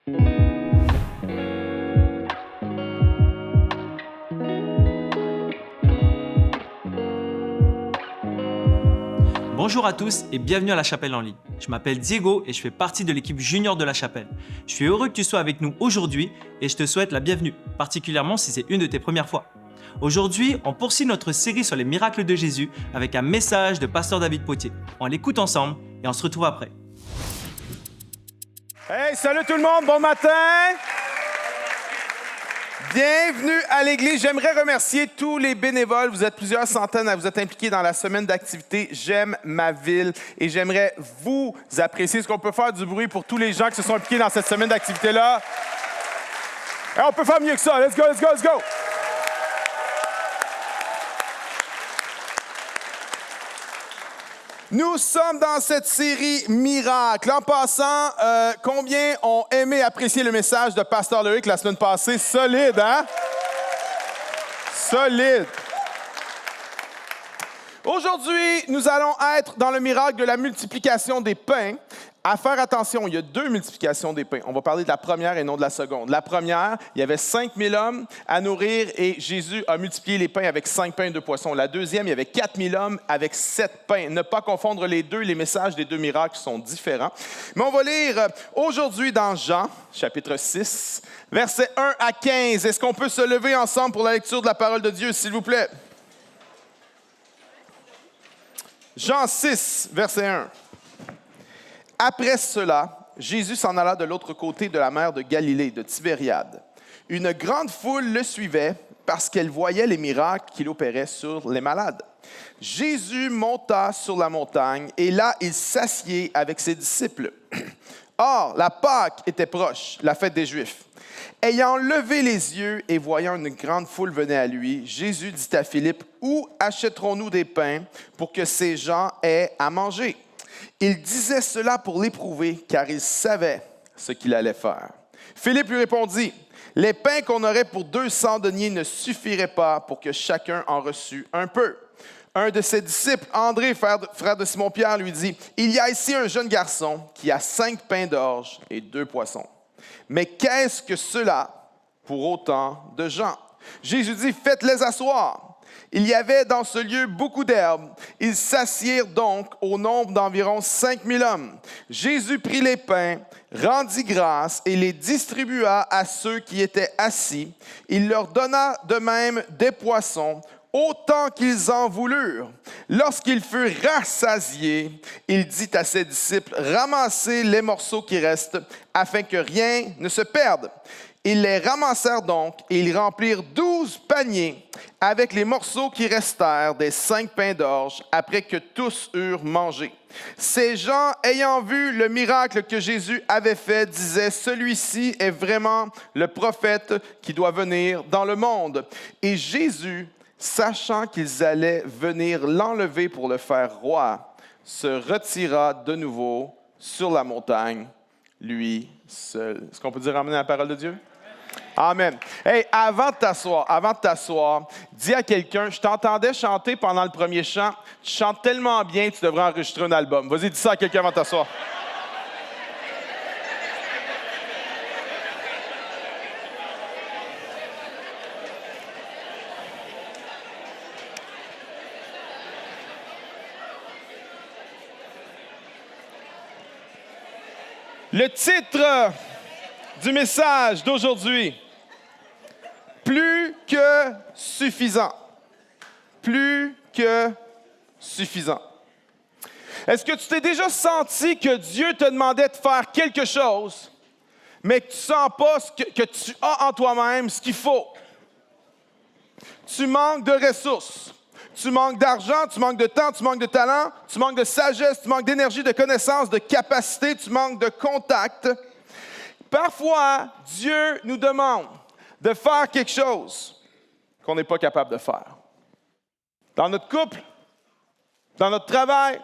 Bonjour à tous et bienvenue à La Chapelle en ligne. Je m'appelle Diego et je fais partie de l'équipe junior de La Chapelle. Je suis heureux que tu sois avec nous aujourd'hui et je te souhaite la bienvenue, particulièrement si c'est une de tes premières fois. Aujourd'hui, on poursuit notre série sur les miracles de Jésus avec un message de Pasteur David Potier. On l'écoute ensemble et on se retrouve après. Hey, salut tout le monde, bon matin! Bienvenue à l'Église. J'aimerais remercier tous les bénévoles. Vous êtes plusieurs centaines à vous être impliqués dans la semaine d'activité J'aime ma ville. Et j'aimerais vous apprécier. Est-ce qu'on peut faire du bruit pour tous les gens qui se sont impliqués dans cette semaine d'activité-là? Hey, on peut faire mieux que ça. Let's go, let's go, let's go! Nous sommes dans cette série Miracle. En passant, combien ont aimé apprécier le message de Pasteur Loïc la semaine passée? Solide, hein? Solide. Aujourd'hui, nous allons être dans le miracle de la multiplication des pains. À faire attention, il y a deux multiplications des pains. On va parler de la première et non de la seconde. La première, il y avait 5000 hommes à nourrir et Jésus a multiplié les pains avec 5 pains et 2 poissons. La deuxième, il y avait 4000 hommes avec 7 pains. Ne pas confondre les deux, les messages des deux miracles sont différents. Mais on va lire aujourd'hui dans Jean, chapitre 6, versets 1 à 15. Est-ce qu'on peut se lever ensemble pour la lecture de la parole de Dieu, s'il vous plaît? Jean 6, verset 1. Après cela, Jésus s'en alla de l'autre côté de la mer de Galilée, de Tibériade. Une grande foule le suivait parce qu'elle voyait les miracles qu'il opérait sur les malades. Jésus monta sur la montagne et là, il s'assied avec ses disciples. Or, la Pâque était proche, la fête des Juifs. Ayant levé les yeux et voyant une grande foule venir à lui, Jésus dit à Philippe, « Où achèterons-nous des pains pour que ces gens aient à manger? » Il disait cela pour l'éprouver, car il savait ce qu'il allait faire. Philippe lui répondit, « Les pains qu'on aurait pour 200 deniers ne suffiraient pas pour que chacun en reçût un peu. » Un de ses disciples, André, frère de Simon-Pierre, lui dit, « Il y a ici un jeune garçon qui a 5 pains d'orge et 2 poissons. Mais qu'est-ce que cela pour autant de gens? » Jésus dit, « Faites-les asseoir. » Il y avait dans ce lieu beaucoup d'herbes. Ils s'assirent donc au nombre d'environ 5000 hommes. Jésus prit les pains, rendit grâce et les distribua à ceux qui étaient assis. Il leur donna de même des poissons, autant qu'ils en voulurent. Lorsqu'ils furent rassasiés, il dit à ses disciples, « Ramassez les morceaux qui restent, afin que rien ne se perde. » Ils les ramassèrent donc et ils remplirent 12 paniers avec les morceaux qui restèrent des 5 pains d'orge après que tous eurent mangé. Ces gens, ayant vu le miracle que Jésus avait fait, disaient « Celui-ci est vraiment le prophète qui doit venir dans le monde. » Et Jésus, sachant qu'ils allaient venir l'enlever pour le faire roi, se retira de nouveau sur la montagne, lui seul. Est-ce qu'on peut dire ramener la parole de Dieu? Amen. Hey, avant de t'asseoir, dis à quelqu'un, je t'entendais chanter pendant le premier chant, tu chantes tellement bien, tu devrais enregistrer un album. Vas-y, dis ça à quelqu'un avant de t'asseoir. Le titre du message d'aujourd'hui, plus que suffisant. Plus que suffisant. Est-ce que tu t'es déjà senti que Dieu te demandait de faire quelque chose, mais que tu ne sens pas que tu as en toi-même ce qu'il faut? Tu manques de ressources. Tu manques d'argent, tu manques de temps, tu manques de talent, tu manques de sagesse, tu manques d'énergie, de connaissance, de capacité, tu manques de contact. Parfois, Dieu nous demande de faire quelque chose qu'on n'est pas capable de faire. Dans notre couple, dans notre travail,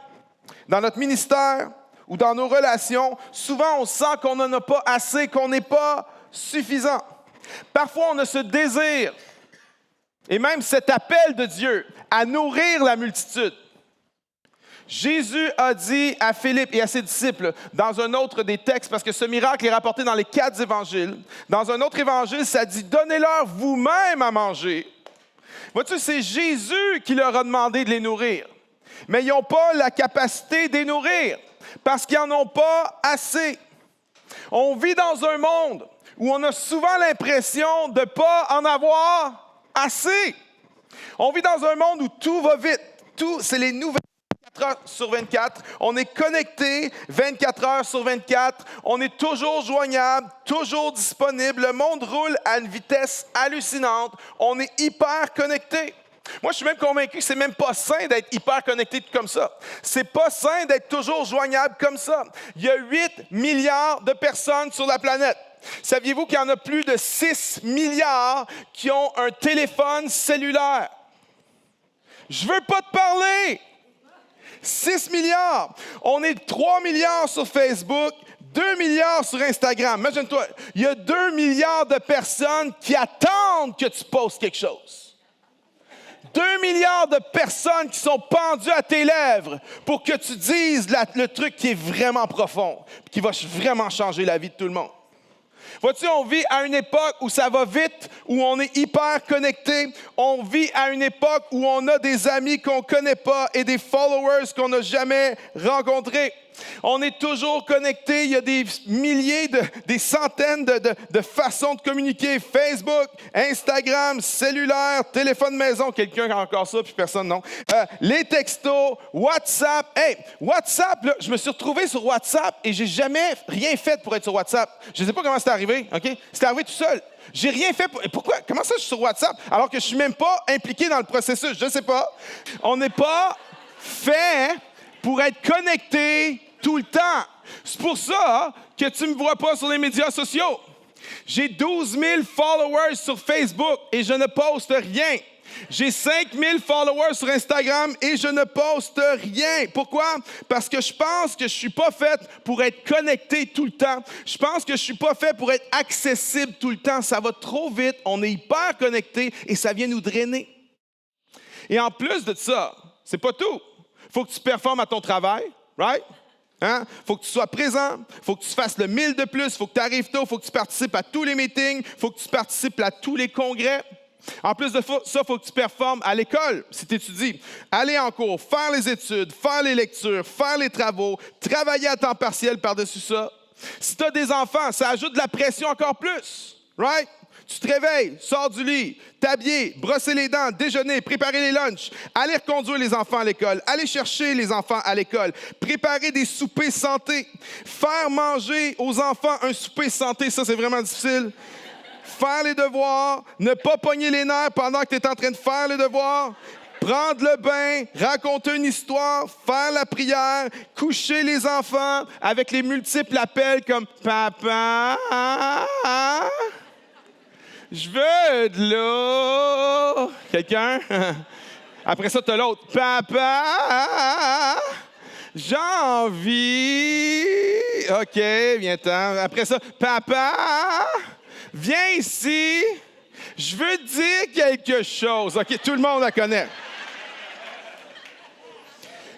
dans notre ministère ou dans nos relations, souvent on sent qu'on n'en a pas assez, qu'on n'est pas suffisant. Parfois, on a ce désir et même cet appel de Dieu à nourrir la multitude. Jésus a dit à Philippe et à ses disciples, dans un autre des textes, parce que ce miracle est rapporté dans les 4 évangiles, dans un autre évangile, ça dit « Donnez-leur vous-même à manger ». Vois-tu, c'est Jésus qui leur a demandé de les nourrir. Mais ils n'ont pas la capacité de les nourrir, parce qu'ils n'en ont pas assez. On vit dans un monde où on a souvent l'impression de ne pas en avoir assez. On vit dans un monde où tout va vite. Tout, c'est les nouvelles 24 heures sur 24. On est connecté 24 heures sur 24. On est toujours joignable, toujours disponible. Le monde roule à une vitesse hallucinante. On est hyper connecté. Moi, je suis même convaincu que c'est même pas sain d'être hyper connecté comme ça. C'est pas sain d'être toujours joignable comme ça. Il y a 8 milliards de personnes sur la planète. Saviez-vous qu'il y en a plus de 6 milliards qui ont un téléphone cellulaire? Je veux pas te parler. 6 milliards. On est 3 milliards sur Facebook, 2 milliards sur Instagram. Imagine-toi, il y a 2 milliards de personnes qui attendent que tu postes quelque chose. 2 milliards de personnes qui sont pendues à tes lèvres pour que tu dises le truc qui est vraiment profond, qui va vraiment changer la vie de tout le monde. Vois-tu, on vit à une époque où ça va vite, où on est hyper connecté. On vit à une époque où on a des amis qu'on ne connaît pas et des followers qu'on n'a jamais rencontrés. On est toujours connecté. Il y a des milliers, des centaines de façons de communiquer. Facebook, Instagram, cellulaire, téléphone maison. Quelqu'un a encore ça, puis personne non. Les textos, WhatsApp. Hey, WhatsApp, là, je me suis retrouvé sur WhatsApp et j'ai jamais rien fait pour être sur WhatsApp. Je ne sais pas comment c'est arrivé, OK? C'est arrivé tout seul. J'ai rien fait. Pourquoi? Comment ça, je suis sur WhatsApp alors que je ne suis même pas impliqué dans le processus? Je ne sais pas. On n'est pas fait pour être connecté tout le temps. C'est pour ça que tu ne me vois pas sur les médias sociaux. J'ai 12 000 followers sur Facebook et je ne poste rien. J'ai 5 000 followers sur Instagram et je ne poste rien. Pourquoi? Parce que je pense que je ne suis pas fait pour être connecté tout le temps. Je pense que je ne suis pas fait pour être accessible tout le temps. Ça va trop vite, on est hyper connecté et ça vient nous drainer. Et en plus de ça, c'est pas tout. Il faut que tu performes à ton travail, right? Hein? Faut que tu sois présent, faut que tu fasses le 1000 de plus, faut que tu arrives tôt, faut que tu participes à tous les meetings, faut que tu participes à tous les congrès. En plus de ça, faut que tu performes à l'école, si tu étudies. Aller en cours, faire les études, faire les lectures, faire les travaux, travailler à temps partiel par-dessus ça. Si tu as des enfants, ça ajoute de la pression encore plus, right? Tu te réveilles, sors du lit, t'habiller, brosser les dents, déjeuner, préparer les lunchs, aller reconduire les enfants à l'école, aller chercher les enfants à l'école, préparer des soupers santé, faire manger aux enfants un souper santé, ça c'est vraiment difficile. Faire les devoirs, ne pas pogner les nerfs pendant que tu es en train de faire les devoirs, prendre le bain, raconter une histoire, faire la prière, coucher les enfants avec les multiples appels comme « Papa ». Je veux de l'eau. Quelqu'un? Après ça, tu as l'autre. Papa, j'ai envie. OK, viens-t'en. Après ça, papa, viens ici. Je veux te dire quelque chose. OK, tout le monde la connaît.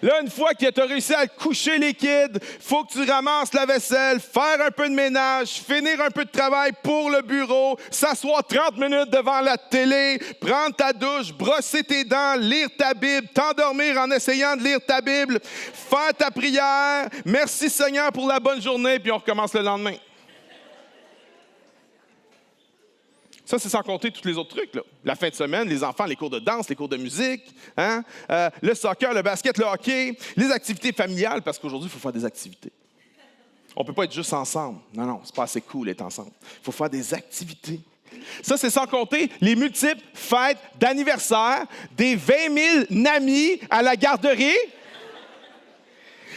Là, une fois que tu as réussi à coucher les kids, il faut que tu ramasses la vaisselle, faire un peu de ménage, finir un peu de travail pour le bureau, s'asseoir 30 minutes devant la télé, prendre ta douche, brosser tes dents, lire ta Bible, t'endormir en essayant de lire ta Bible, faire ta prière. Merci Seigneur pour la bonne journée, puis on recommence le lendemain. Ça, c'est sans compter tous les autres trucs, là. La fin de semaine, les enfants, les cours de danse, les cours de musique, hein? Le soccer, le basket, le hockey, les activités familiales, parce qu'aujourd'hui, il faut faire des activités. On ne peut pas être juste ensemble. Non, c'est pas assez cool d'être ensemble. Il faut faire des activités. Ça, c'est sans compter les multiples fêtes d'anniversaire, des 20 000 amis à la garderie.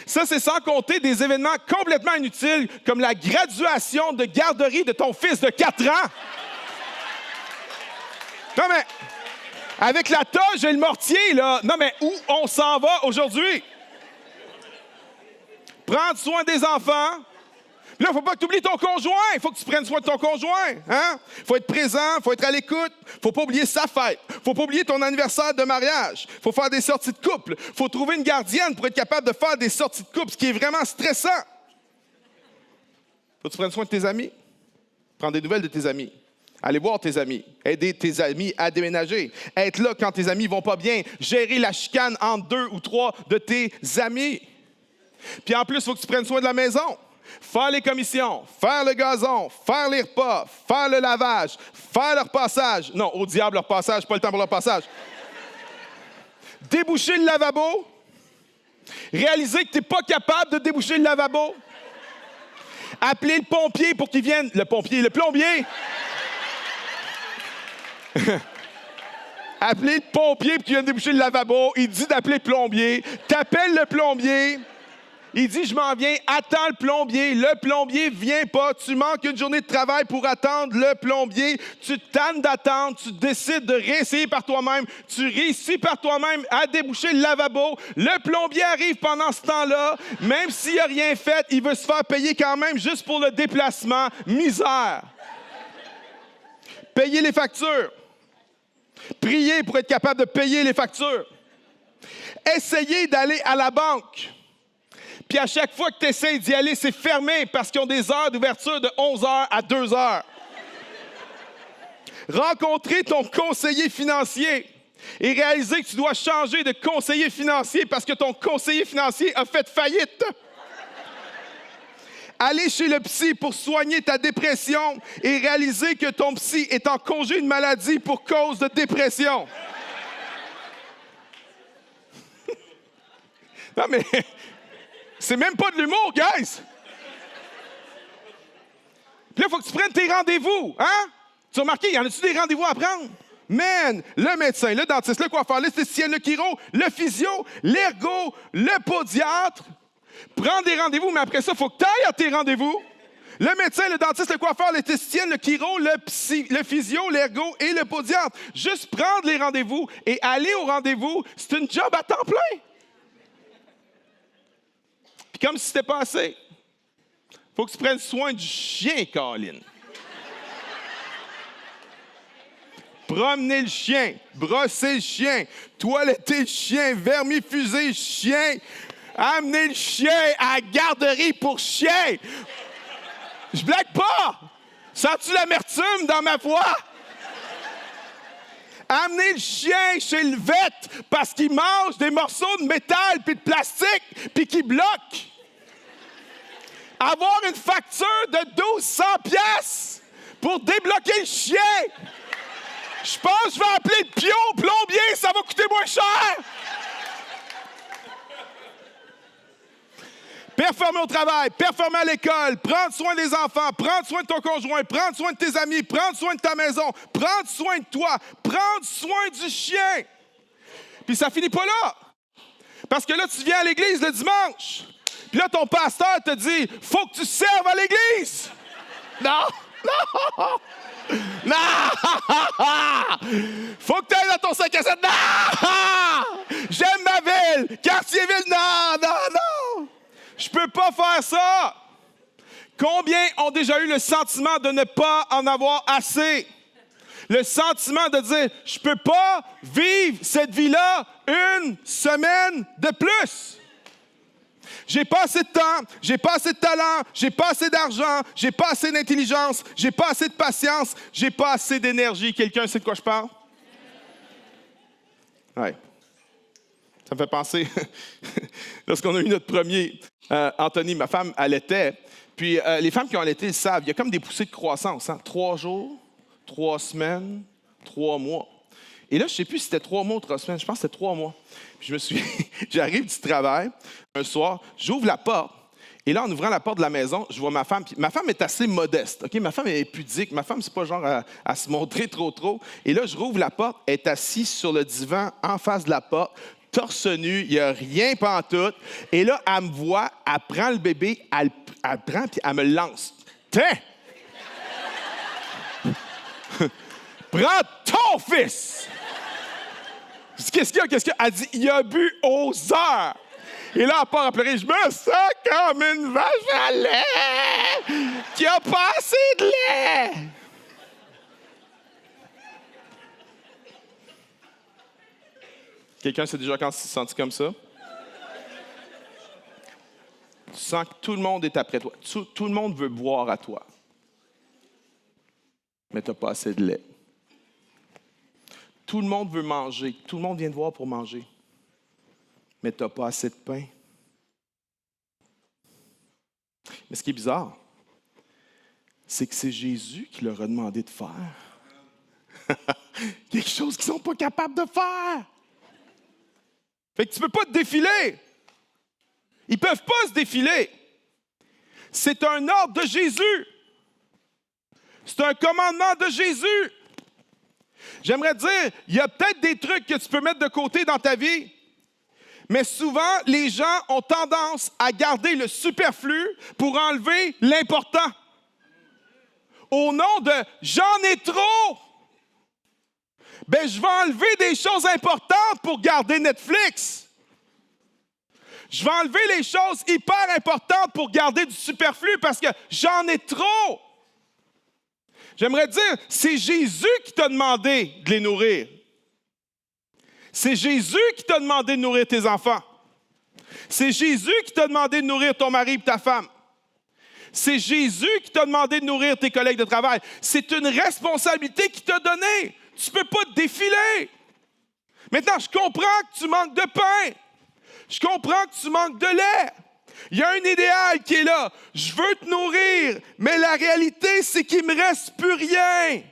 Ça, c'est sans compter des événements complètement inutiles, comme la graduation de garderie de ton fils de 4 ans. Non, mais avec la toge et le mortier, là, non, mais où on s'en va aujourd'hui? Prendre soin des enfants. Là, il ne faut pas que tu oublies ton conjoint. Il faut que tu prennes soin de ton conjoint. Hein? Il faut être présent, il faut être à l'écoute. Il ne faut pas oublier sa fête. Il ne faut pas oublier ton anniversaire de mariage. Il faut faire des sorties de couple. Il faut trouver une gardienne pour être capable de faire des sorties de couple, ce qui est vraiment stressant. Il faut que tu prennes soin de tes amis. Prendre des nouvelles de tes amis. Aller voir tes amis. Aider tes amis à déménager. Être là quand tes amis ne vont pas bien. Gérer la chicane entre 2 ou 3 de tes amis. Puis en plus, il faut que tu prennes soin de la maison. Faire les commissions, faire le gazon, faire les repas, faire le lavage, faire leur passage. Non, au diable leur passage, pas le temps pour leur passage. Déboucher le lavabo. Réaliser que tu n'es pas capable de déboucher le lavabo. Appeler le pompier pour qu'il vienne. Le plombier. Appeler le pompier pour qu'il vienne déboucher le lavabo. Il dit d'appeler le plombier. T'appelles le plombier. Il dit, je m'en viens, attends le plombier. Le plombier ne vient pas. Tu manques une journée de travail pour attendre le plombier. Tu te tannes d'attendre. Tu décides de réessayer par toi-même. Tu réussis par toi-même à déboucher le lavabo. Le plombier arrive pendant ce temps-là. Même s'il n'a rien fait, il veut se faire payer quand même juste pour le déplacement. Misère. Payer les factures. Prier pour être capable de payer les factures. Essayer d'aller à la banque. Puis à chaque fois que tu essaies d'y aller, c'est fermé parce qu'ils ont des heures d'ouverture de 11h à 2h. Rencontrer ton conseiller financier et réaliser que tu dois changer de conseiller financier parce que ton conseiller financier a fait faillite. Aller chez le psy pour soigner ta dépression et réaliser que ton psy est en congé de maladie pour cause de dépression. Non, mais c'est même pas de l'humour, guys! Puis là, il faut que tu prennes tes rendez-vous, hein? Tu as remarqué, y en a-tu des rendez-vous à prendre? Man, le médecin, le dentiste, le coiffeur, l'esthéticienne, le chiro, le physio, l'ergo, le podiatre. Prends des rendez-vous, mais après ça, il faut que tu ailles à tes rendez-vous. Le médecin, le dentiste, le coiffeur, l'esthéticienne, le chiro, le physio, l'ergo et le podiatre. Juste prendre les rendez-vous et aller au rendez-vous, c'est une job à temps plein. Puis comme si c'était pas assez, il faut que tu prennes soin du chien, Colin. Promener le chien, brosser le chien, toiletter le chien, vermifuser le chien, amener le chien à la garderie pour chien. Je blague pas! Sens-tu l'amertume dans ma voix? Amener le chien chez le vet parce qu'il mange des morceaux de métal puis de plastique puis qu'il bloque. Avoir une facture de 1200 piastres pour débloquer le chien. Je pense que je vais appeler le plombier, ça va coûter moins cher. Performer au travail, performer à l'école, prendre soin des enfants, prendre soin de ton conjoint, prendre soin de tes amis, prendre soin de ta maison, prendre soin de toi, prendre soin du chien. Puis ça finit pas là. Parce que là, tu viens à l'église le dimanche. Puis là, ton pasteur te dit, faut que tu serves à l'église. Non, non. Non! Faut que tu ailles dans ton 5 à 7. Non! J'aime ma ville! Quartier-ville, non, non, non! Je peux pas faire ça! Combien ont déjà eu le sentiment de ne pas en avoir assez? Le sentiment de dire, je peux pas vivre cette vie-là une semaine de plus. J'ai pas assez de temps, j'ai pas assez de talent, j'ai pas assez d'argent, j'ai pas assez d'intelligence, j'ai pas assez de patience, j'ai pas assez d'énergie. Quelqu'un sait de quoi je parle? Ouais. Ça me fait penser, lorsqu'on a eu notre premier, Anthony, ma femme allaitait, puis les femmes qui ont allaité le savent, il y a comme des poussées de croissance, hein? 3 jours, 3 semaines, 3 mois. Et là, je ne sais plus si c'était 3 mois ou 3 semaines. Je pense que c'était 3 mois. Puis j'arrive du travail, un soir, j'ouvre la porte. Et là, en ouvrant la porte de la maison, je vois ma femme. Puis ma femme est assez modeste. OK? Ma femme est pudique. Ma femme, c'est pas genre à se montrer trop. Et là, je rouvre la porte. Elle est assise sur le divan en face de la porte, torse nu. Il n'y a rien pantoute. Et là, elle me voit, elle prend le bébé, elle prend, puis elle me lance. Tiens! Prends ton fils! Qu'est-ce qu'il y a? Elle dit, il a bu aux heures. Et là, elle part à pleurer. Je me sens comme une vache à lait qui a pas assez de lait. Quelqu'un s'est déjà senti comme ça? Tu sens que tout le monde est après toi. Tout le monde veut boire à toi. Mais tu n'as pas assez de lait. Tout le monde veut manger. Tout le monde vient te voir pour manger. Mais tu n'as pas assez de pain. Mais ce qui est bizarre, c'est que c'est Jésus qui leur a demandé de faire quelque chose qu'ils ne sont pas capables de faire. Fait que tu ne peux pas te défiler. Ils ne peuvent pas se défiler. C'est un ordre de Jésus. C'est un commandement de Jésus. J'aimerais dire, il y a peut-être des trucs que tu peux mettre de côté dans ta vie, mais souvent, les gens ont tendance à garder le superflu pour enlever l'important. Au nom de « j'en ai trop », ben je vais enlever des choses importantes pour garder Netflix. Je vais enlever les choses hyper importantes pour garder du superflu parce que j'en ai trop. J'aimerais dire, c'est Jésus qui t'a demandé de les nourrir. C'est Jésus qui t'a demandé de nourrir tes enfants. C'est Jésus qui t'a demandé de nourrir ton mari et ta femme. C'est Jésus qui t'a demandé de nourrir tes collègues de travail. C'est une responsabilité qu'il t'a donnée. Tu ne peux pas te défiler. Maintenant, je comprends que tu manques de pain. Je comprends que tu manques de lait. Il y a un idéal qui est là. Je veux te nourrir, mais la réalité, c'est qu'il ne me reste plus rien.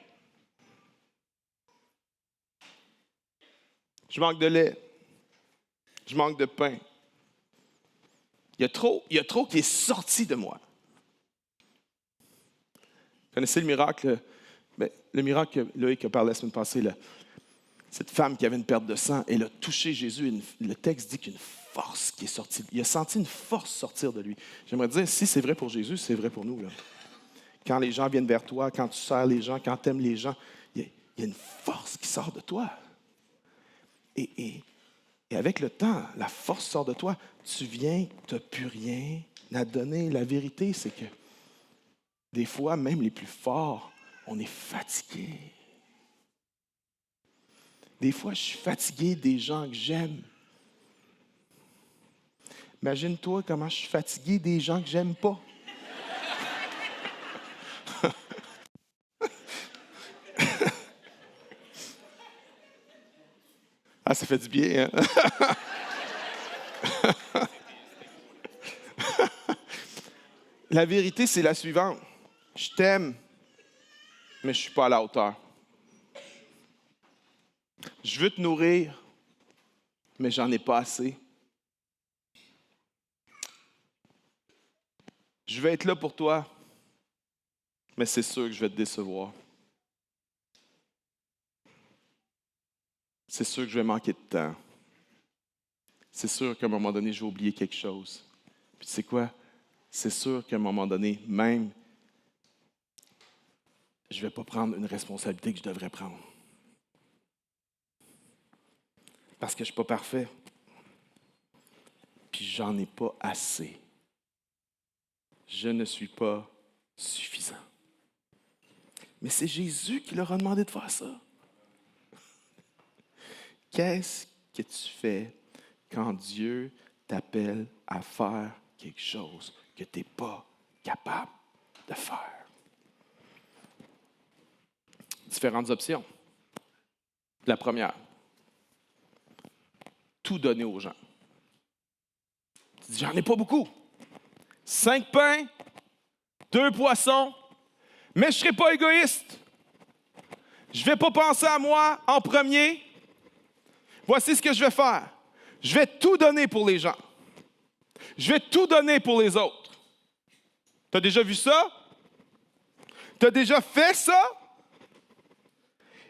Je manque de lait. Je manque de pain. Il y a trop qui est sorti de moi. Vous connaissez le miracle? Le miracle que Loïc a parlé la semaine passée, là. Cette femme qui avait une perte de sang, elle a touché Jésus. Et le texte dit qu'une force qui est sortie. Il a senti une force sortir de lui. J'aimerais dire, si c'est vrai pour Jésus, c'est vrai pour nous. Là. Quand les gens viennent vers toi, quand tu sers les gens, quand tu aimes les gens, il y a une force qui sort de toi. Et avec le temps, la force sort de toi. Tu viens, tu n'as plus rien à donner. La vérité, c'est que des fois, même les plus forts, on est fatigué. Des fois, je suis fatigué des gens que j'aime. Imagine-toi comment je suis fatigué des gens que j'aime pas. Ah, ça fait du bien, hein? La vérité, c'est la suivante. Je t'aime, mais je ne suis pas à la hauteur. Je veux te nourrir, mais j'en ai pas assez. Je vais être là pour toi, mais c'est sûr que je vais te décevoir. C'est sûr que je vais manquer de temps. C'est sûr qu'à un moment donné, je vais oublier quelque chose. Puis tu sais quoi? C'est sûr qu'à un moment donné, même, je ne vais pas prendre une responsabilité que je devrais prendre. Parce que je ne suis pas parfait. Puis j'en ai pas assez. Je ne suis pas suffisant. Mais c'est Jésus qui leur a demandé de faire ça. Qu'est-ce que tu fais quand Dieu t'appelle à faire quelque chose que tu n'es pas capable de faire? Différentes options. La première, tout donner aux gens. Tu dis, j'en ai pas beaucoup. 5 pains, 2 poissons, mais je ne serai pas égoïste. Je ne vais pas penser à moi en premier. Voici ce que je vais faire. Je vais tout donner pour les gens. Je vais tout donner pour les autres. Tu as déjà vu ça? Tu as déjà fait ça?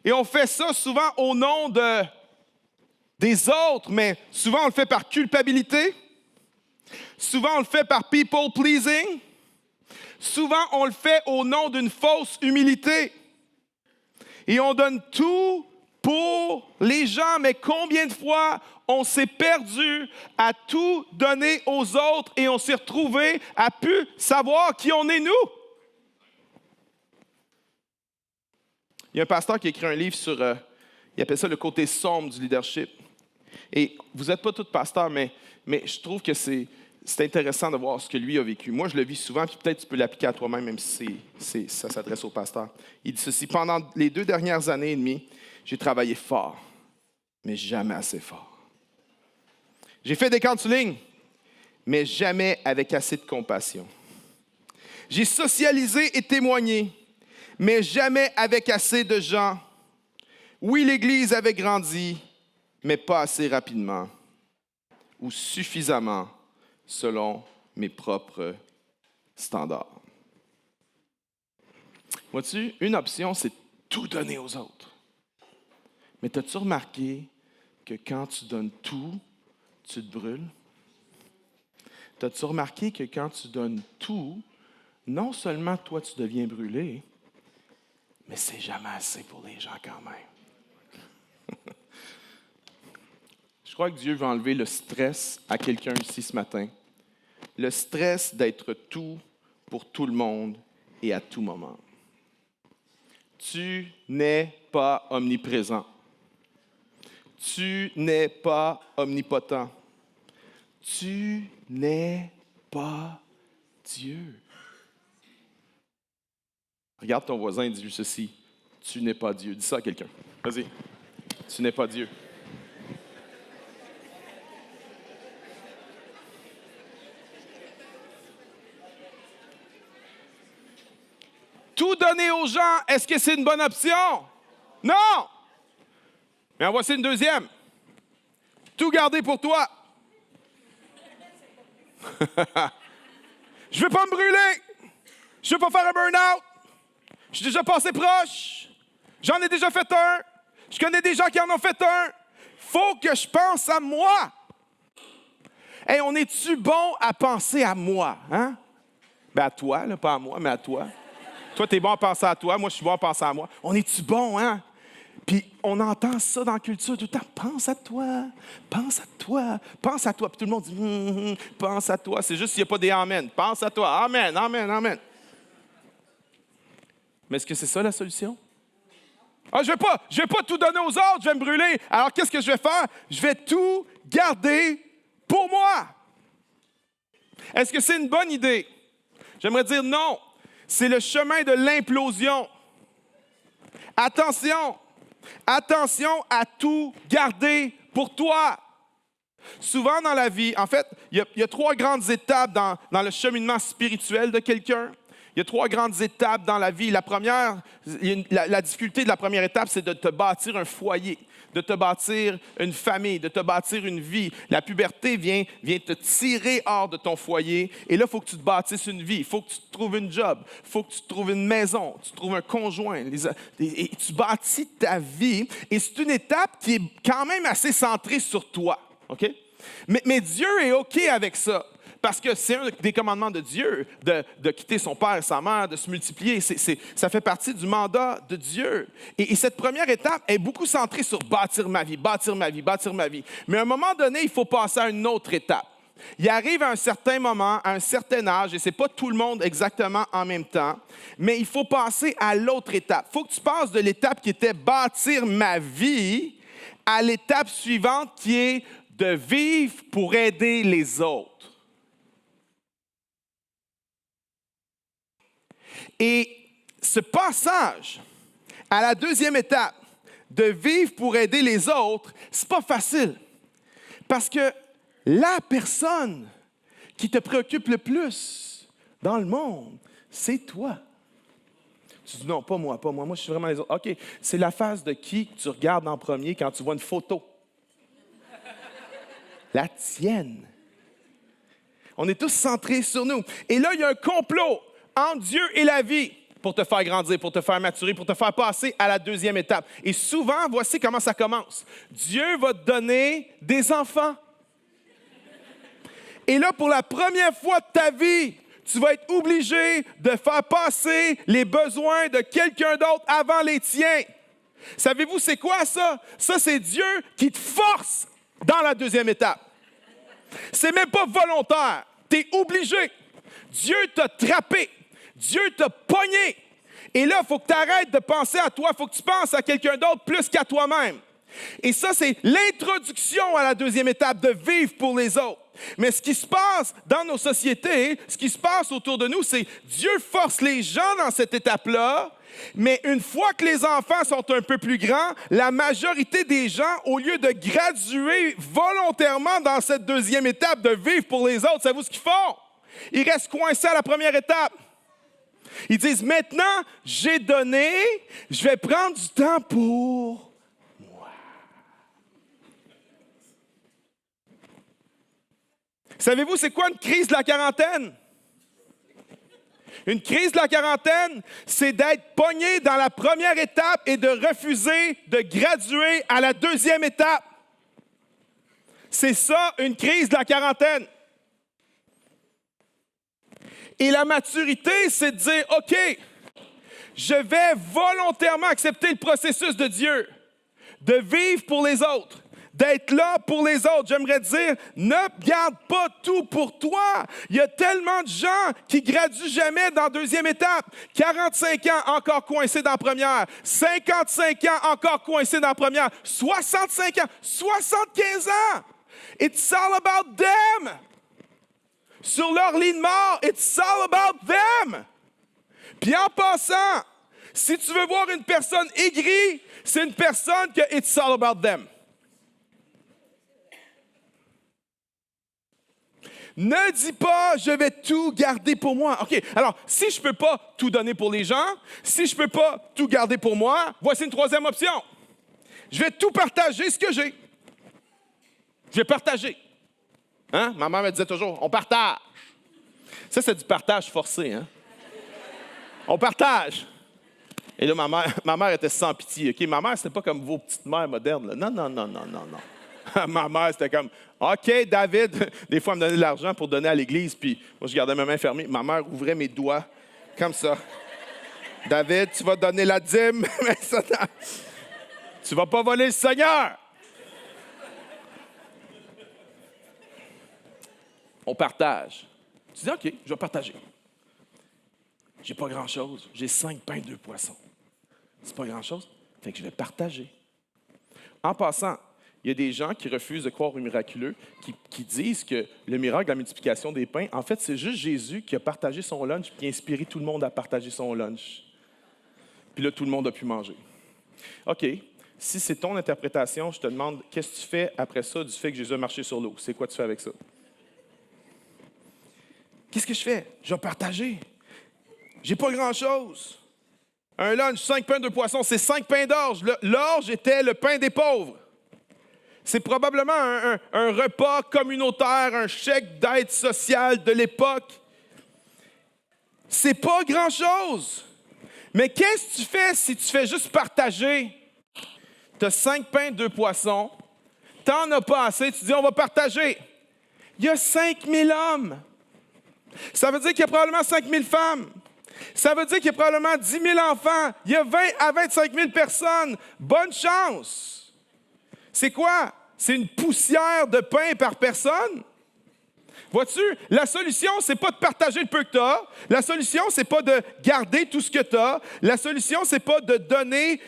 Et on fait ça souvent au nom des autres, mais souvent on le fait par culpabilité. Souvent on le fait par people pleasing. Souvent on le fait au nom d'une fausse humilité. Et on donne tout pour les gens, mais combien de fois on s'est perdu à tout donner aux autres et on s'est retrouvé à plus savoir qui on est nous. Il y a un pasteur qui a écrit un livre sur, il appelle ça le côté sombre du leadership. Et vous n'êtes pas tous pasteurs, mais je trouve que c'est intéressant de voir ce que lui a vécu. Moi, je le vis souvent, puis peut-être tu peux l'appliquer à toi-même, même si ça s'adresse au pasteur. Il dit ceci: pendant les 2 dernières années et demie, j'ai travaillé fort, mais jamais assez fort. J'ai fait des counseling, mais jamais avec assez de compassion. J'ai socialisé et témoigné, mais jamais avec assez de gens. Oui, l'Église avait grandi, mais pas assez rapidement ou suffisamment selon mes propres standards. Vois-tu, une option, c'est tout donner aux autres. Mais as-tu remarqué que quand tu donnes tout, tu te brûles? As-tu remarqué que quand tu donnes tout, non seulement toi tu deviens brûlé, mais c'est jamais assez pour les gens quand même. Je crois que Dieu veut enlever le stress à quelqu'un ici ce matin. Le stress d'être tout pour tout le monde et à tout moment. Tu n'es pas omniprésent. Tu n'es pas omnipotent. Tu n'es pas Dieu. Regarde ton voisin et dis-lui ceci: tu n'es pas Dieu. Dis ça à quelqu'un. Vas-y. Tu n'es pas Dieu. Tout donner aux gens, est-ce que c'est une bonne option? Non! Mais en voici une deuxième. Tout garder pour toi. Je ne veux pas me brûler. Je ne veux pas faire un burn-out. Je suis déjà passé proche. J'en ai déjà fait un. Je connais des gens qui en ont fait un. Faut que je pense à moi. Hey, on est-tu bon à penser à moi? Hein? Ben à toi, là, pas à moi, mais à toi. Toi, tu es bon à penser à toi. Moi, je suis bon à penser à moi. On est-tu bon, hein? Puis on entend ça dans la culture tout le temps. Pense à toi, pense à toi, pense à toi. Puis tout le monde dit pense à toi. C'est juste s'il n'y a pas des amen. Pense à toi. Amen, amen, amen. Mais est-ce que c'est ça la solution? Ah, je vais pas tout donner aux autres, je vais me brûler. Alors qu'est-ce que je vais faire? Je vais tout garder pour moi. Est-ce que c'est une bonne idée? J'aimerais dire non. C'est le chemin de l'implosion. Attention! Attention à tout garder pour toi. Souvent dans la vie, en fait, il y a 3 grandes étapes dans le cheminement spirituel de quelqu'un. Il y a 3 grandes étapes dans la vie. La première, la difficulté de la première étape, c'est de te bâtir un foyer, de te bâtir une famille, de te bâtir une vie. La puberté vient te tirer hors de ton foyer. Et là, il faut que tu te bâtisses une vie. Il faut que tu te trouves une job. Il faut que tu te trouves une maison. Tu trouves un conjoint. Et tu bâtis ta vie. Et c'est une étape qui est quand même assez centrée sur toi. OK? Mais Dieu est OK avec ça. Parce que c'est un des commandements de Dieu, de quitter son père et sa mère, de se multiplier. Ça fait partie du mandat de Dieu. Et cette première étape est beaucoup centrée sur bâtir ma vie, bâtir ma vie, bâtir ma vie. Mais à un moment donné, il faut passer à une autre étape. Il arrive à un certain moment, à un certain âge, et ce n'est pas tout le monde exactement en même temps, mais il faut passer à l'autre étape. Il faut que tu passes de l'étape qui était bâtir ma vie à l'étape suivante qui est de vivre pour aider les autres. Et ce passage à la deuxième étape, de vivre pour aider les autres, c'est pas facile. Parce que la personne qui te préoccupe le plus dans le monde, c'est toi. Tu dis non, pas moi. Moi, je suis vraiment les autres. OK, c'est la face de qui tu regardes en premier quand tu vois une photo. La tienne. On est tous centrés sur nous. Et là, il y a un complot entre Dieu et la vie pour te faire grandir, pour te faire maturer, pour te faire passer à la deuxième étape. Et souvent, voici comment ça commence. Dieu va te donner des enfants. Et là, pour la première fois de ta vie, tu vas être obligé de faire passer les besoins de quelqu'un d'autre avant les tiens. Savez-vous c'est quoi ça? Ça, c'est Dieu qui te force dans la deuxième étape. C'est même pas volontaire. Tu es obligé. Dieu t'a trappé. Dieu t'a pogné. Et là, il faut que tu arrêtes de penser à toi. Il faut que tu penses à quelqu'un d'autre plus qu'à toi-même. Et ça, c'est l'introduction à la deuxième étape, de vivre pour les autres. Mais ce qui se passe dans nos sociétés, ce qui se passe autour de nous, c'est Dieu force les gens dans cette étape-là, mais une fois que les enfants sont un peu plus grands, la majorité des gens, au lieu de graduer volontairement dans cette deuxième étape de vivre pour les autres, savez-vous ce qu'ils font? Ils restent coincés à la première étape. Ils disent, maintenant, j'ai donné, je vais prendre du temps pour moi. Savez-vous, c'est quoi une crise de la quarantaine? Une crise de la quarantaine, c'est d'être pogné dans la première étape et de refuser de graduer à la deuxième étape. C'est ça, une crise de la quarantaine. Et la maturité, c'est de dire, OK, je vais volontairement accepter le processus de Dieu, de vivre pour les autres, d'être là pour les autres. J'aimerais dire, ne garde pas tout pour toi. Il y a tellement de gens qui graduent jamais dans la deuxième étape. 45 ans, encore coincés dans la première. 55 ans, encore coincés dans la première. 65 ans, 75 ans. It's all about them. Sur leur lit de mort, it's all about them. Puis en passant, si tu veux voir une personne aigrie, c'est une personne que it's all about them. Ne dis pas, je vais tout garder pour moi. OK, alors, si je ne peux pas tout donner pour les gens, si je ne peux pas tout garder pour moi, voici une troisième option. Je vais tout partager ce que j'ai. Je vais partager. Hein? Ma mère me disait toujours, on partage. Ça, c'est du partage forcé. Hein? On partage. Et là, ma mère était sans pitié. OK? Ma mère, c'était pas comme vos petites mères modernes. Là. Non. Ma mère, c'était comme, OK, David, des fois, elle me donnait de l'argent pour donner à l'église, puis moi, je gardais ma main fermée. Ma mère ouvrait mes doigts, comme ça. David, tu vas donner la dîme, mais ça, tu vas pas voler le Seigneur. On partage. Tu dis, OK, je vais partager. J'ai pas grand-chose. J'ai 5 pains, 2 poissons. C'est pas grand-chose. Fait que je vais partager. En passant, il y a des gens qui refusent de croire au miraculeux, qui disent que le miracle de la multiplication des pains, en fait, c'est juste Jésus qui a partagé son lunch puis inspiré tout le monde à partager son lunch. Puis là, tout le monde a pu manger. OK, si c'est ton interprétation, je te demande, qu'est-ce que tu fais après ça du fait que Jésus a marché sur l'eau? C'est quoi tu fais avec ça? Qu'est-ce que je fais? Je vais partager. J'ai pas grand-chose. Un lunch, 5 pains, 2 poissons, c'est 5 pains d'orge. L'orge était le pain des pauvres. C'est probablement un repas communautaire, un chèque d'aide sociale de l'époque. C'est pas grand-chose. Mais qu'est-ce que tu fais si tu fais juste partager? Tu as 5 pains, 2 poissons. Tu n'en as pas assez. Tu dis, on va partager. Il y a 5000 hommes. Ça veut dire qu'il y a probablement 5000 femmes. Ça veut dire qu'il y a probablement 10 000 enfants. Il y a 20 à 25 000 personnes. Bonne chance. C'est quoi? C'est une poussière de pain par personne? Vois-tu, la solution, c'est pas de partager le peu que tu as. La solution, c'est pas de garder tout ce que tu as. La solution, c'est pas de donner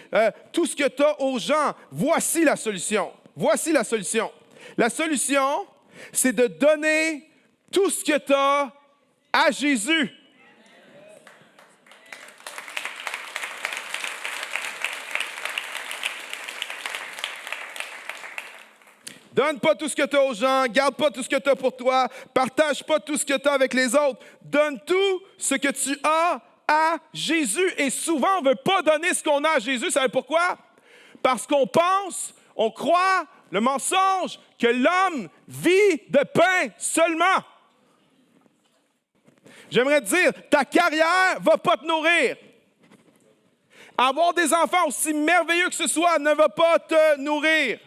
tout ce que tu as aux gens. Voici la solution. Voici la solution. La solution, c'est de donner tout ce que tu as à Jésus. Donne pas tout ce que tu as aux gens, garde pas tout ce que tu as pour toi, partage pas tout ce que tu as avec les autres. Donne tout ce que tu as à Jésus. Et souvent, on ne veut pas donner ce qu'on a à Jésus. Vous savez pourquoi? Parce qu'on pense, on croit le mensonge que l'homme vit de pain seulement. J'aimerais te dire, ta carrière ne va pas te nourrir. Avoir des enfants, aussi merveilleux que ce soit, ne va pas te nourrir.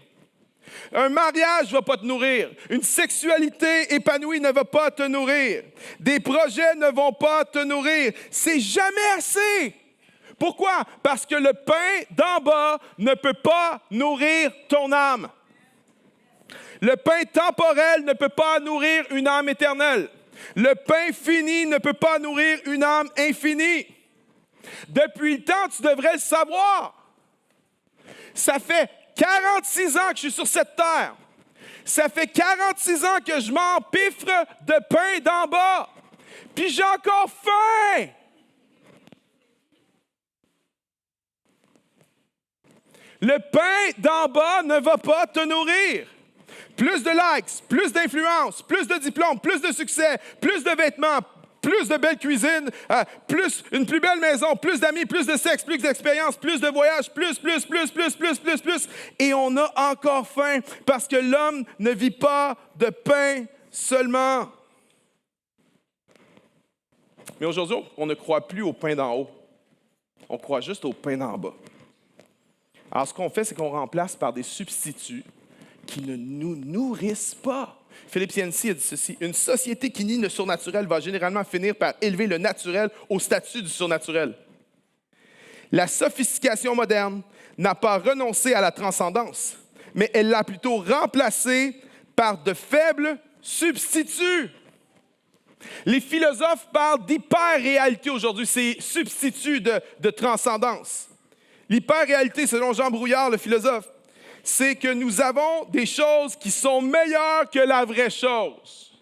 Un mariage ne va pas te nourrir. Une sexualité épanouie ne va pas te nourrir. Des projets ne vont pas te nourrir. C'est jamais assez. Pourquoi? Parce que le pain d'en bas ne peut pas nourrir ton âme. Le pain temporel ne peut pas nourrir une âme éternelle. Le pain fini ne peut pas nourrir une âme infinie. Depuis le temps, tu devrais le savoir. Ça fait 46 ans que je suis sur cette terre. Ça fait 46 ans que je m'empiffre de pain d'en bas. Puis j'ai encore faim. Le pain d'en bas ne va pas te nourrir. Plus de likes, plus d'influence, plus de diplômes, plus de succès, plus de vêtements, plus de belles cuisines, plus une plus belle maison, plus d'amis, plus de sexe, plus d'expérience, plus de voyages, plus. Et on a encore faim parce que l'homme ne vit pas de pain seulement. Mais aujourd'hui, on ne croit plus au pain d'en haut. On croit juste au pain d'en bas. Alors, ce qu'on fait, c'est qu'on remplace par des substituts qui ne nous nourrissent pas. Philippe Yancey a dit ceci: une société qui nie le surnaturel va généralement finir par élever le naturel au statut du surnaturel. La sophistication moderne n'a pas renoncé à la transcendance, mais elle l'a plutôt remplacée par de faibles substituts. Les philosophes parlent d'hyper-réalité aujourd'hui, c'est substitut de transcendance. L'hyper-réalité, selon Jean Brouillard, le philosophe, c'est que nous avons des choses qui sont meilleures que la vraie chose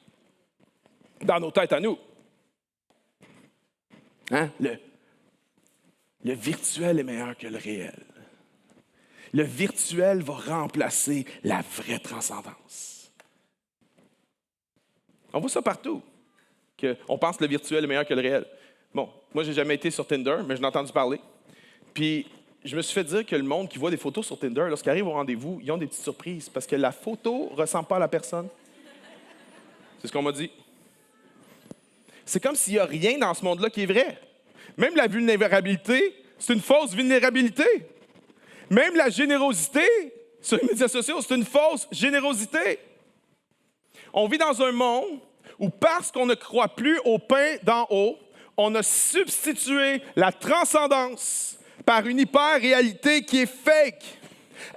dans nos têtes à nous. Hein? Le virtuel est meilleur que le réel. Le virtuel va remplacer la vraie transcendance. On voit ça partout, qu'on pense que le virtuel est meilleur que le réel. Bon, moi, je n'ai jamais été sur Tinder, mais j'en ai entendu parler. Puis, je me suis fait dire que le monde qui voit des photos sur Tinder, lorsqu'ils arrivent au rendez-vous, ils ont des petites surprises parce que la photo ne ressemble pas à la personne. C'est ce qu'on m'a dit. C'est comme s'il n'y a rien dans ce monde-là qui est vrai. Même la vulnérabilité, c'est une fausse vulnérabilité. Même la générosité sur les médias sociaux, c'est une fausse générosité. On vit dans un monde où, parce qu'on ne croit plus au pain d'en haut, on a substitué la transcendance par une hyper-réalité qui est fake.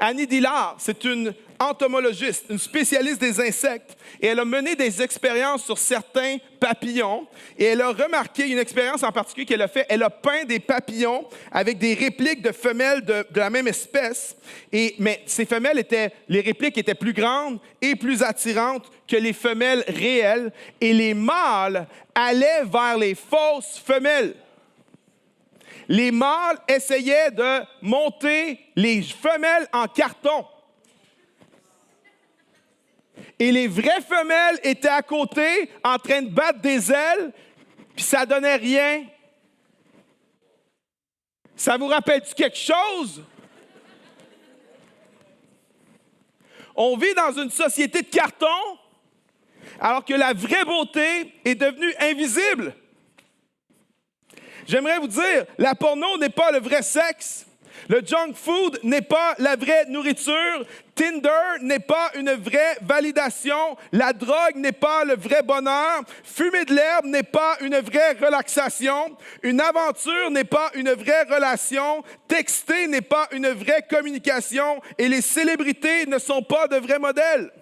Annie Dillard, c'est une entomologiste, une spécialiste des insectes, et elle a mené des expériences sur certains papillons, et elle a remarqué une expérience en particulier qu'elle a fait. Elle a peint des papillons avec des répliques de femelles de la même espèce, mais ces femelles les répliques étaient plus grandes et plus attirantes que les femelles réelles, et les mâles allaient vers les fausses femelles. Les mâles essayaient de monter les femelles en carton. Et les vraies femelles étaient à côté en train de battre des ailes, puis ça donnait rien. Ça vous rappelle-tu quelque chose? On vit dans une société de carton, alors que la vraie beauté est devenue invisible. J'aimerais vous dire, la porno n'est pas le vrai sexe. Le junk food n'est pas la vraie nourriture. Tinder n'est pas une vraie validation. La drogue n'est pas le vrai bonheur. Fumer de l'herbe n'est pas une vraie relaxation. Une aventure n'est pas une vraie relation. Texter n'est pas une vraie communication. Et les célébrités ne sont pas de vrais modèles.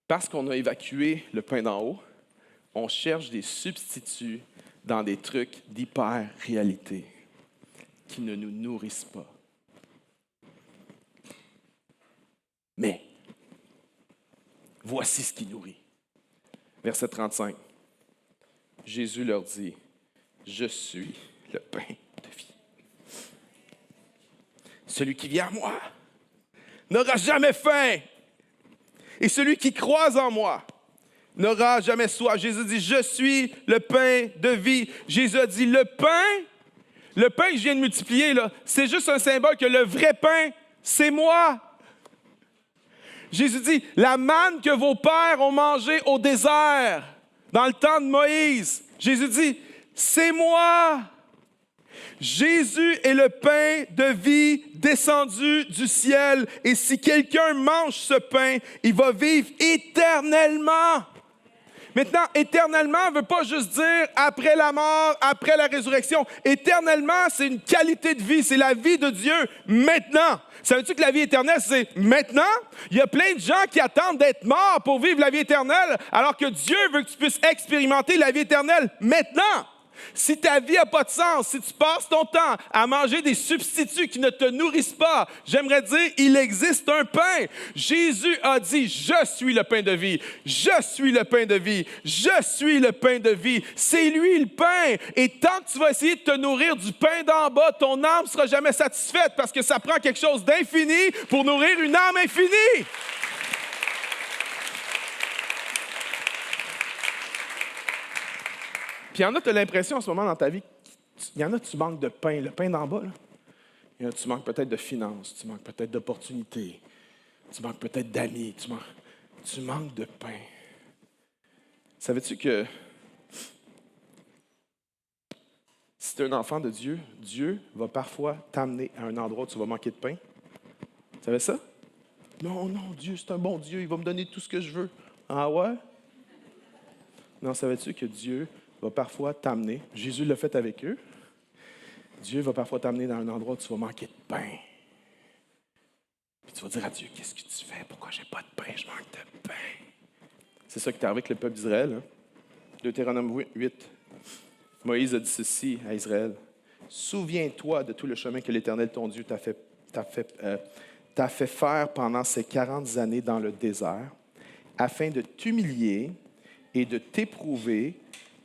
Parce qu'on a évacué le pain d'en haut, on cherche des substituts dans des trucs d'hyper-réalité qui ne nous nourrissent pas. Mais, voici ce qui nourrit. Verset 35. Jésus leur dit, « Je suis le pain de vie. Celui qui vient à moi n'aura jamais faim. Et celui qui croit en moi n'aura jamais soif. » Jésus dit, « Je suis le pain de vie. » Jésus a dit, le pain que je viens de multiplier, là, c'est juste un symbole que le vrai pain, c'est moi. Jésus dit, la manne que vos pères ont mangée au désert, dans le temps de Moïse, Jésus dit, c'est moi. Jésus est le pain de vie descendu du ciel. Et si quelqu'un mange ce pain, il va vivre éternellement. Maintenant, éternellement ne veut pas juste dire après la mort, après la résurrection. Éternellement, c'est une qualité de vie, c'est la vie de Dieu maintenant. Savais-tu que la vie éternelle, c'est maintenant? Il y a plein de gens qui attendent d'être morts pour vivre la vie éternelle, alors que Dieu veut que tu puisses expérimenter la vie éternelle maintenant. Si ta vie n'a pas de sens, si tu passes ton temps à manger des substituts qui ne te nourrissent pas, j'aimerais dire, il existe un pain. Jésus a dit, je suis le pain de vie, je suis le pain de vie, je suis le pain de vie. C'est lui le pain. Et tant que tu vas essayer de te nourrir du pain d'en bas, ton âme ne sera jamais satisfaite parce que ça prend quelque chose d'infini pour nourrir une âme infinie. Puis il y en a, tu as l'impression en ce moment dans ta vie, il y en a, tu manques de pain, le pain d'en bas. Là. Il y en a, tu manques peut-être de finances, tu manques peut-être d'opportunités, tu manques peut-être d'amis, tu manques de pain. Savais-tu que si tu es un enfant de Dieu, Dieu va parfois t'amener à un endroit où tu vas manquer de pain? Tu savais ça? Non, Dieu, c'est un bon Dieu, il va me donner tout ce que je veux. Ah ouais? Non, savais-tu que Dieu va parfois t'amener, Jésus l'a fait avec eux, Dieu va parfois t'amener dans un endroit où tu vas manquer de pain. Puis tu vas dire à Dieu, qu'est-ce que tu fais? Pourquoi j'ai pas de pain? Je manque de pain. C'est ça qui est arrivé avec le peuple d'Israël. Hein? Deutéronome 8. Moïse a dit ceci à Israël. Souviens-toi de tout le chemin que l'Éternel, ton Dieu, t'a fait faire pendant ces 40 années dans le désert, afin de t'humilier et de t'éprouver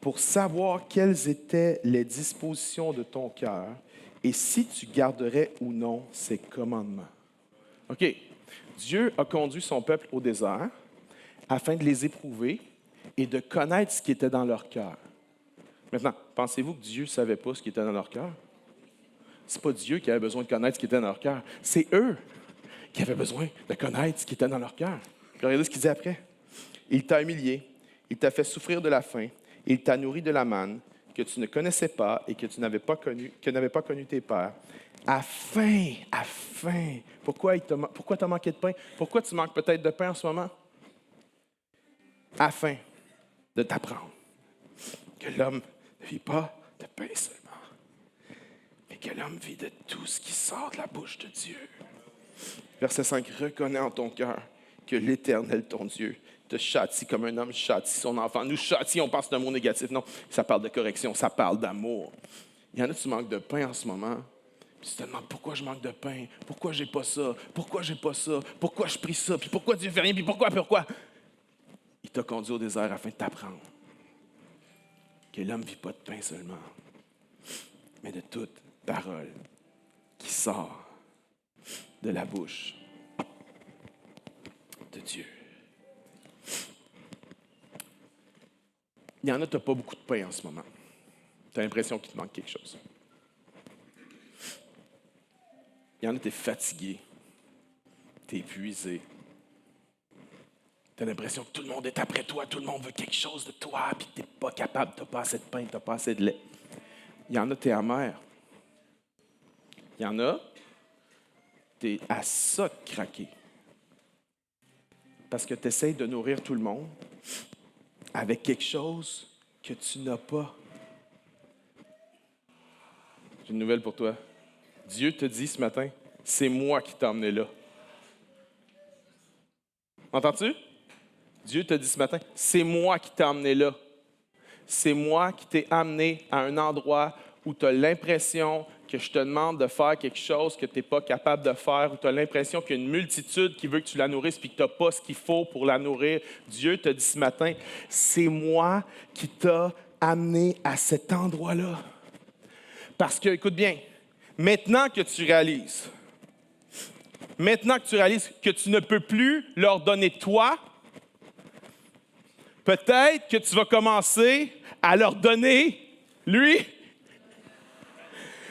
pour savoir quelles étaient les dispositions de ton cœur et si tu garderais ou non ses commandements. OK. Dieu a conduit son peuple au désert afin de les éprouver et de connaître ce qui était dans leur cœur. Maintenant, pensez-vous que Dieu ne savait pas ce qui était dans leur cœur? Ce n'est pas Dieu qui avait besoin de connaître ce qui était dans leur cœur. C'est eux qui avaient besoin de connaître ce qui était dans leur cœur. Regardez ce qu'il dit après. Il t'a humilié, il t'a fait souffrir de la faim, il t'a nourri de la manne que tu ne connaissais pas et que tu n'avais pas connu tes pères, afin. Pourquoi tu as manqué de pain? Pourquoi tu manques peut-être de pain en ce moment? Afin de t'apprendre que l'homme ne vit pas de pain seulement, mais que l'homme vit de tout ce qui sort de la bouche de Dieu. Verset 5, reconnais en ton cœur que l'Éternel, ton Dieu, te châtie comme un homme châtie son enfant. Nous châtie, on pense d'un mot négatif. Non, ça parle de correction, ça parle d'amour. Il y en a, tu manques de pain en ce moment. Puis tu te demandes pourquoi je manque de pain, pourquoi j'ai pas ça, pourquoi j'ai pas ça, pourquoi je prie ça, puis pourquoi Dieu fait rien, puis pourquoi. Il t'a conduit au désert afin de t'apprendre que l'homme ne vit pas de pain seulement, mais de toute parole qui sort de la bouche de Dieu. Il y en a, tu n'as pas beaucoup de pain en ce moment. Tu as l'impression qu'il te manque quelque chose. Il y en a, tu es fatigué, tu es épuisé. Tu as l'impression que tout le monde est après toi, tout le monde veut quelque chose de toi, puis tu n'es pas capable, tu n'as pas assez de pain, tu n'as pas assez de lait. Il y en a, tu es amer. Il y en a, tu es à ça de craquer. Parce que tu essaies de nourrir tout le monde avec quelque chose que tu n'as pas. J'ai une nouvelle pour toi. Dieu te dit ce matin, c'est moi qui t'ai emmené là. Entends-tu? Dieu te dit ce matin, c'est moi qui t'ai emmené là. C'est moi qui t'ai amené à un endroit où tu as l'impression que je te demande de faire quelque chose que tu n'es pas capable de faire, où tu as l'impression qu'il y a une multitude qui veut que tu la nourrisses puis que tu n'as pas ce qu'il faut pour la nourrir. Dieu te dit ce matin, c'est moi qui t'ai amené à cet endroit-là. Parce que, écoute bien, maintenant que tu réalises que tu ne peux plus leur donner toi, peut-être que tu vas commencer à leur donner lui.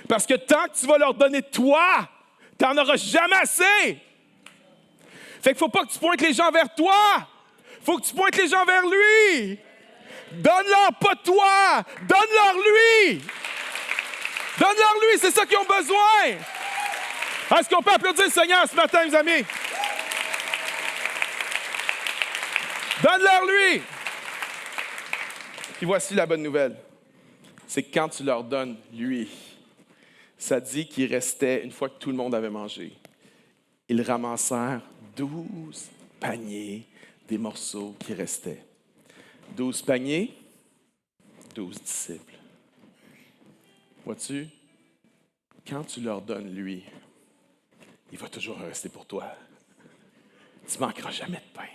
Parce que tant que tu vas leur donner toi, tu n'en auras jamais assez. Fait qu'il ne faut pas que tu pointes les gens vers toi. Il faut que tu pointes les gens vers lui. Donne-leur pas toi, donne-leur lui. Donne-leur lui, c'est ça qu'ils ont besoin. Est-ce qu'on peut applaudir le Seigneur ce matin, mes amis? Donne-leur lui. Puis voici la bonne nouvelle. C'est que quand tu leur donnes, lui, ça dit qu'il restait, une fois que tout le monde avait mangé, ils ramassèrent 12 paniers des morceaux qui restaient. 12 paniers, 12 disciples. Vois-tu, quand tu leur donnes, lui, il va toujours rester pour toi. Tu ne manqueras jamais de pain.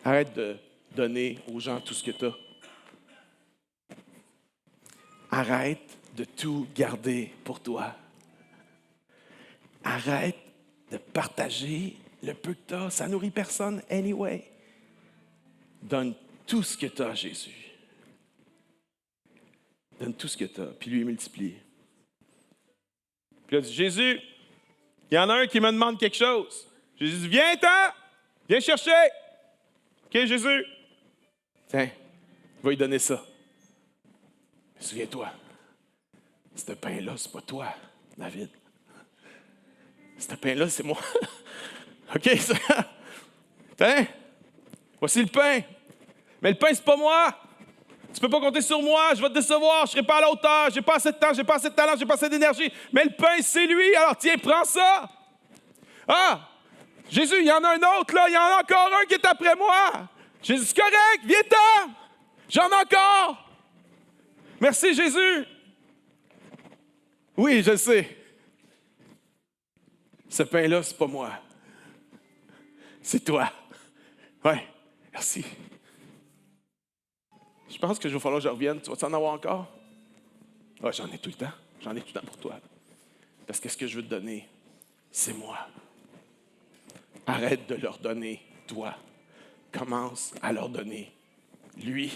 Arrête de donner aux gens tout ce que tu as. Arrête de tout garder pour toi. Arrête de partager le peu que tu as. Ça nourrit personne anyway. Donne tout ce que tu as à Jésus. Donne tout ce que tu as, puis lui multiplie. Puis il a dit, Jésus, il y en a un qui me demande quelque chose. Jésus dit, viens-t'en, viens chercher. OK, Jésus? Tiens, va lui donner ça. Mais souviens-toi, ce pain-là, c'est pas toi, David. Ce pain-là, c'est moi. OK, ça. Tiens, voici le pain. Mais le pain, c'est pas moi. Tu peux pas compter sur moi, je vais te décevoir, je serai pas à la hauteur, j'ai pas assez de temps, j'ai pas assez de talent, j'ai pas assez d'énergie. Mais le pain, c'est lui, alors tiens, prends ça. Ah, Jésus, il y en a un autre, là, il y en a encore un qui est après moi. Jésus, c'est correct, viens-t'en. J'en ai encore. Merci, Jésus. Oui, je sais. Ce pain-là, c'est pas moi. C'est toi. Oui, merci. Je pense que je vais falloir que je revienne. Tu vas-tu en avoir encore? Ah, j'en ai tout le temps. J'en ai tout le temps pour toi. Parce que ce que je veux te donner, c'est moi. Arrête de leur donner toi. Commence à leur donner lui.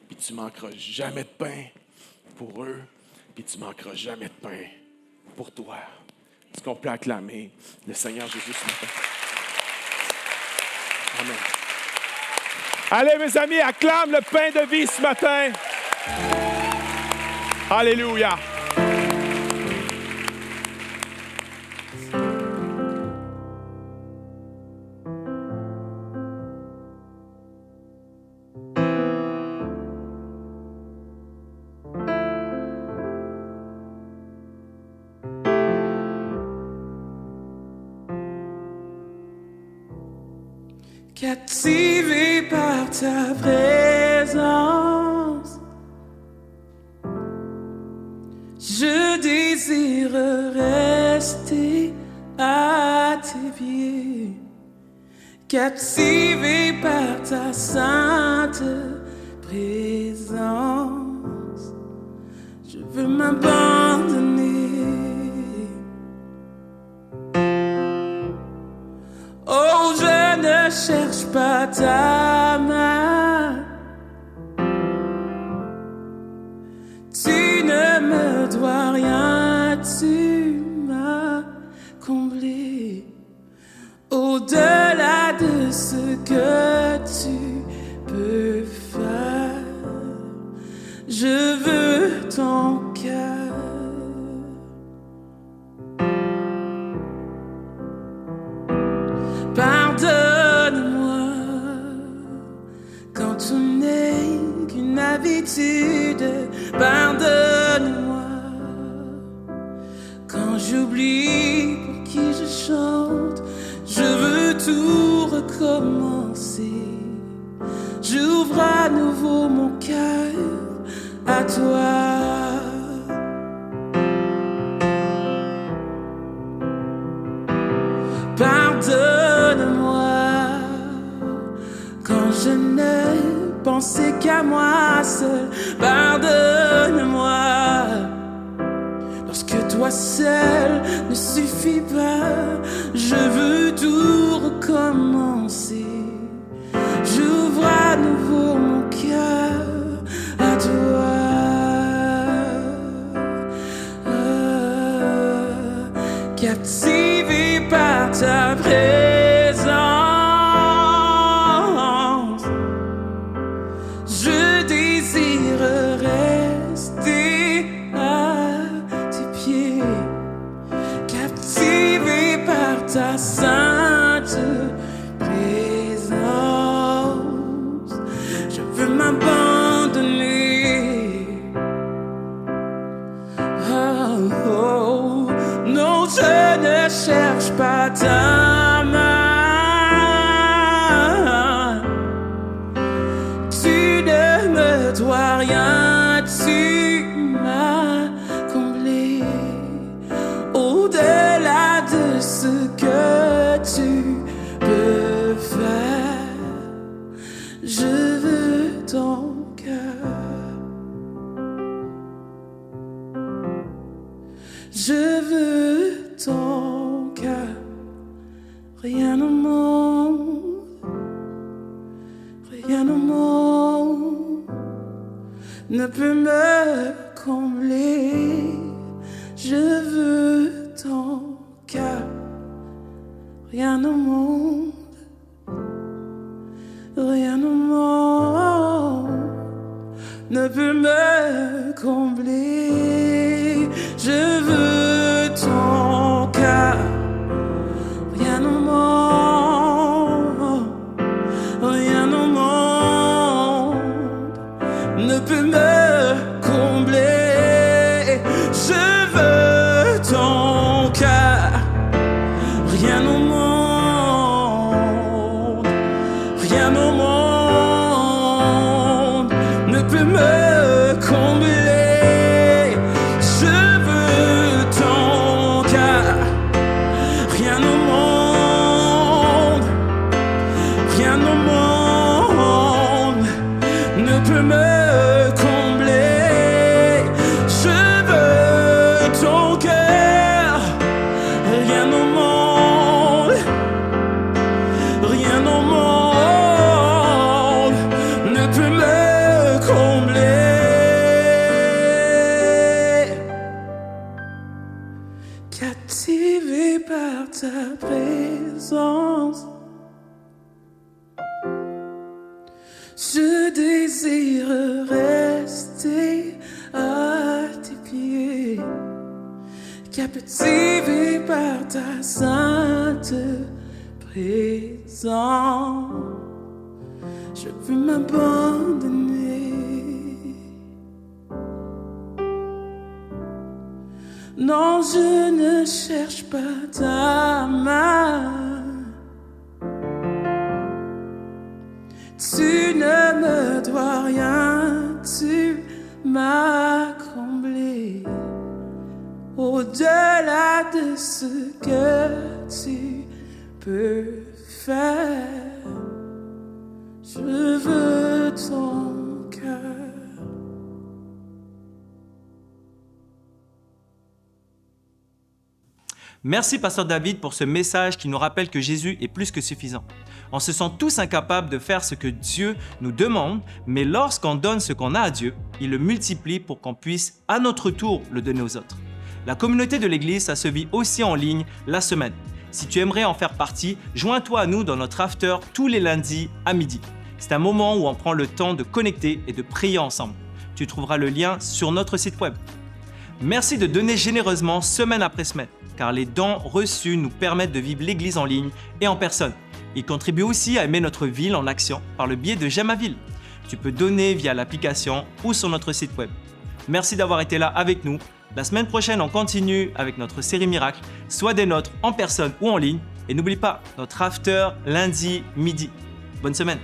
Puis tu ne manqueras jamais de pain pour eux. Puis tu ne manqueras jamais de pain pour toi. Est-ce qu'on peut acclamer le Seigneur Jésus ce matin? Amen. Allez, mes amis, acclame le pain de vie ce matin. Alléluia. Captivé par ta présence, je désire rester à tes pieds. Captivé par ta sainte présence, je veux m'abandonner. Oh, je ne cherche pas ta main. Tu ne me dois rien, tu m'as comblé. Au-delà de ce que tu peux faire, je veux ton cœur. Pardonne-moi quand tout n'est qu'une habitude. Pardonne-moi quand j'oublie pour qui je chante. Je veux tout recommencer. J'ouvre à nouveau mon cœur à toi. Pardonne-moi quand je ne pensais qu'à moi seul. Pardonne-moi lorsque toi seul ne suffit pas. Je veux tout recommencer. J'ouvre à nouveau mon cœur à toi. Captivé par ta présence, je désire rester à tes pieds. Captivé par ta sainte présence, ne peut me combler. Je veux ton cœur, rien au monde, rien au monde ne peut me combler. Je veux ton cœur, rien au monde, rien au monde ne peut me combler. Je veux ton cœur, rien au monde, rien au monde ne peut me combler. Je veux ton cœur, rien au monde, rien au monde ne peut me combler. Je veux ton cœur, rien au monde, rien au monde ne peut me combler. Captivé par ta présence, je désire rester à tes pieds. Captivé par ta sainte présence, je veux m'abandonner. Non, je ne cherche pas ta main. Tu ne me dois rien, tu m'as comblé. Au-delà de ce que tu peux faire, je veux ton cœur. Merci, Pasteur David, pour ce message qui nous rappelle que Jésus est plus que suffisant. On se sent tous incapables de faire ce que Dieu nous demande, mais lorsqu'on donne ce qu'on a à Dieu, il le multiplie pour qu'on puisse à notre tour le donner aux autres. La communauté de l'Église, ça se vit aussi en ligne la semaine. Si tu aimerais en faire partie, joins-toi à nous dans notre after tous les lundis à midi. C'est un moment où on prend le temps de connecter et de prier ensemble. Tu trouveras le lien sur notre site web. Merci de donner généreusement semaine après semaine, car les dons reçus nous permettent de vivre l'Église en ligne et en personne. Ils contribuent aussi à aimer notre ville en action par le biais de J'aime ma ville. Tu peux donner via l'application ou sur notre site web. Merci d'avoir été là avec nous. La semaine prochaine, on continue avec notre série Miracle, soit des nôtres en personne ou en ligne. Et n'oublie pas, notre after lundi midi. Bonne semaine!